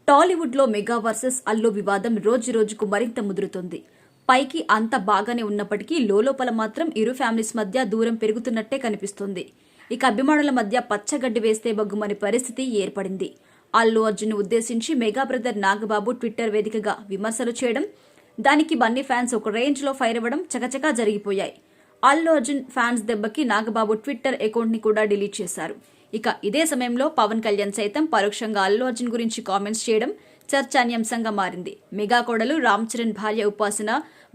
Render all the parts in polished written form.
టాలీవుడ్ లో mega versus Allu వివాదం రోజు రోజుకు మరింత ముదురుతుంది. పైకి అంత బాగానే ఉన్నప్పటికీ లోలోపల మాత్రం ఇరు ఫ్యామిలీస్ మధ్య దూరం పెరుగుతున్నట్టే కనిపిస్తుంది. ఇక అభిమానుల మధ్య పచ్చగడ్డి వేస్తే బగ్గుమని పరిస్థితి ఏర్పడింది. అల్లు అర్జున్ ఉద్దేశించి మెగా బ్రదర్ నాగబాబు ట్విట్టర్ వేదికగా విమర్శలు చేయడం, దానికి బన్నీ ఫ్యాన్స్ ఒక రేంజ్ లో ఫైర్ అవ్వడం చకచకా జరిగిపోయాయి. అల్లు అర్జున్ ఫ్యాన్స్ దెబ్బకి నాగబాబు ట్విట్టర్ అకౌంట్ ని కూడా డిలీట్ చేశారు. ఇక ఇదే సమయంలో పవన్ కళ్యాణ్ సైతం పరోక్షంగా అల్లు అర్జున్ గురించి కామెంట్స్ చేయడం చర్చానీయాంశంగా మారింది. మెగా కోడలు రామ్ చరణ్ భార్య ఉపాసన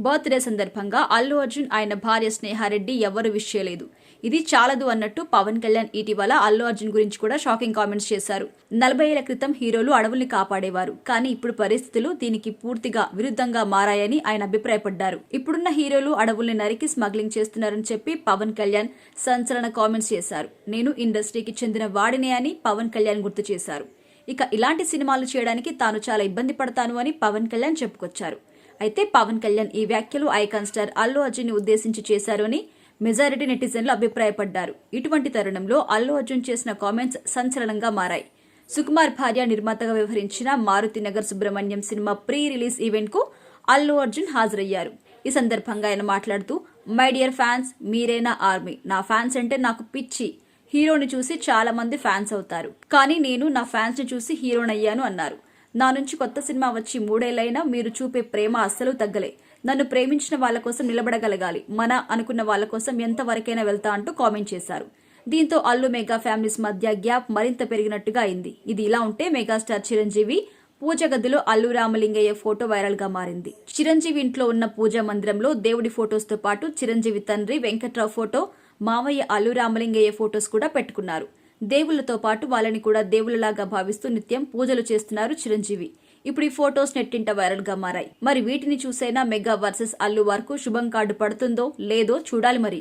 బర్త్డే సందర్భంగా అల్లు అర్జున్ ఆయన భార్య స్నేహారెడ్డి ఎవరు విష్ చేయలేదు, ఇది చాలదు అన్నట్టు పవన్ కళ్యాణ్ ఇటీవల అల్లు అర్జున్ గురించి కూడా షాకింగ్ కామెంట్స్ చేశారు. 40 ఏళ్ల క్రితం హీరోలు అడవుల్ని కాపాడేవారు, కానీ ఇప్పుడు పరిస్థితులు దీనికి పూర్తిగా విరుద్ధంగా మారాయని ఆయన అభిప్రాయపడ్డారు. ఇప్పుడున్న హీరోలు అడవుల్ని నరికి స్మగ్లింగ్ చేస్తున్నారని చెప్పి పవన్ కళ్యాణ్ సంచలన కామెంట్స్ చేశారు. నేను ఇండస్ట్రీకి చెందిన వాడినే అని పవన్ కళ్యాణ్ గుర్తు చేశారు. ఇక ఇలాంటి సినిమాలు చేయడానికి తాను చాలా ఇబ్బంది పడతాను అని పవన్ కళ్యాణ్ చెప్పుకొచ్చారు. అయితే పవన్ కళ్యాణ్ ఈ వ్యాఖ్యలు ఐకాన్ స్టార్ అల్లు అర్జున్ ని ఉద్దేశించి చేశారు అని మెజారిటీ నెటిజన్లు అభిప్రాయపడ్డారు. ఇటువంటి తరుణంలో అల్లు అర్జున్ చేసిన కామెంట్స్ సంచలనంగా మారాయి. సుకుమార్ భార్య నిర్మాతగా వ్యవహరించిన మారుతి నగర్ సుబ్రహ్మణ్యం సినిమా ప్రీ రిలీజ్ ఈవెంట్ కు అల్లు అర్జున్ హాజరయ్యారు. ఈ సందర్భంగా ఆయన మాట్లాడుతూ, మై డియర్ ఫ్యాన్స్, మీరే నా ఆర్మీ. నా ఫ్యాన్స్ అంటే నాకు పిచ్చి. హీరోని చూసి చాలా మంది ఫ్యాన్స్ అవుతారు, కానీ నేను నా ఫ్యాన్స్ ని చూసి హీరోనయ్యాను అన్నారు. నా నుంచి కొత్త సినిమా వచ్చి 3 ఏళ్లైనా మీరు చూపే ప్రేమ అస్సలు తగ్గలే. నన్ను ప్రేమించిన వాళ్ళ కోసం నిలబడగలగాలి, మన అనుకున్న వాళ్ళ కోసం ఎంతవరకైనా వెళ్తా అంటూ కామెంట్ చేశారు. దీంతో అల్లు మెగా ఫ్యామిలీస్ మధ్య గ్యాప్ మరింత పెరిగినట్టుగా అయింది. ఇది ఇలా ఉంటే మెగాస్టార్ చిరంజీవి పూజ గదిలో అల్లు రామలింగయ్య ఫోటో వైరల్ గా మారింది. చిరంజీవి ఇంట్లో ఉన్న పూజా మందిరంలో దేవుడి ఫోటోస్ తో పాటు చిరంజీవి తండ్రి వెంకట్రావు ఫోటో, మావయ్య అల్లు రామలింగయ్య ఫోటోస్ కూడా పెట్టుకున్నారు. దేవుళ్లతో పాటు వాళ్ళని కూడా దేవుళ్లలాగా భావిస్తూ నిత్యం పూజలు చేస్తున్నారు చిరంజీవి. ఇప్పుడు ఈ ఫోటోస్ నెట్టింట వైరల్ గా మారాయి. మరి వీటిని చూసైనా మెగా వర్సెస్ అల్లు వరకు శుభం కార్డు పడుతుందో లేదో చూడాలి మరి.